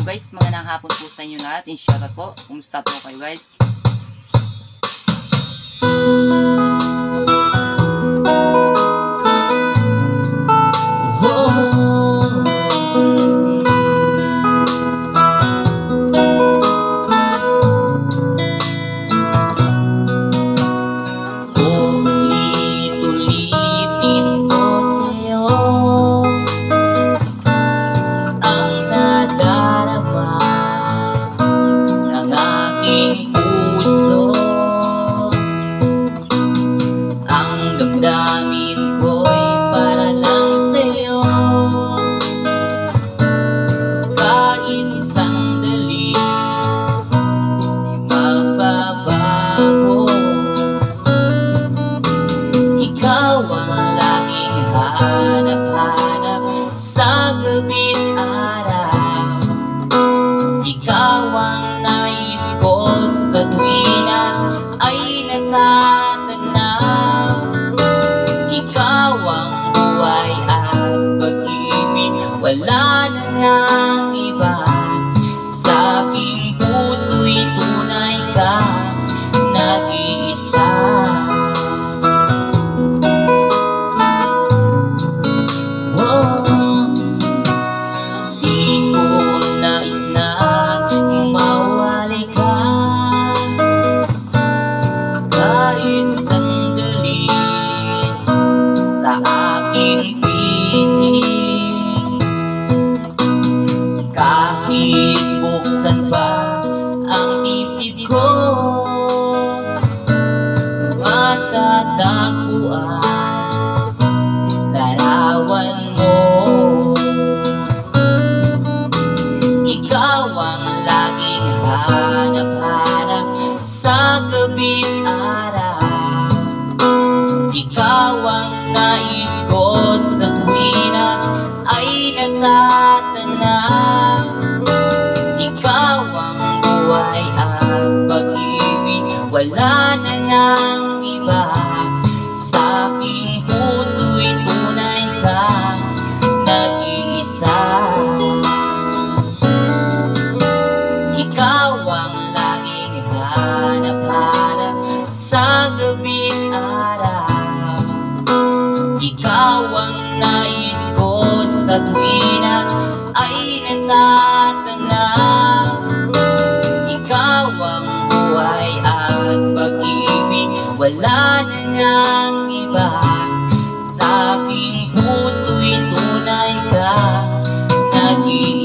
guys, magandang hapon po sa inyo lahat. In shoutout po, kumusta po kayo guys? Damdamin ko'y para lang sa'yo. Kahit sandali di magbabago. Ikaw ang laging hanap-hanap sa gabi't araw. Ikaw ang nais ko sa tuwina ay natatanaw. Ikaw ang buhay at pag-ibig, wala na ngang iba. Sa aking puso'y tunay ka, nag-iisa. Di ko nais na mawalay ka, kahit sandali sa aking piling. Kahit buksan pa ang dibdib ko, matatagpuan larawan mo. Ikaw ang laging hanap-hanap sa gabi't araw. Ikaw ang nais ko sa tuwina ay natatanaw. Ikaw ang buhay at pag-ibig, wala na ngang iba. Sa aking puso'y tunay ka, nag-iisa. Ikaw ang laging hanap-hanap sa gabi't araw. Ikaw ang nais ko sa tuwina ay natatanaw. Ikaw ang buhay at pag-ibig, wala na ngang iba. Sa aking puso'y tunay ka, nag-iisa.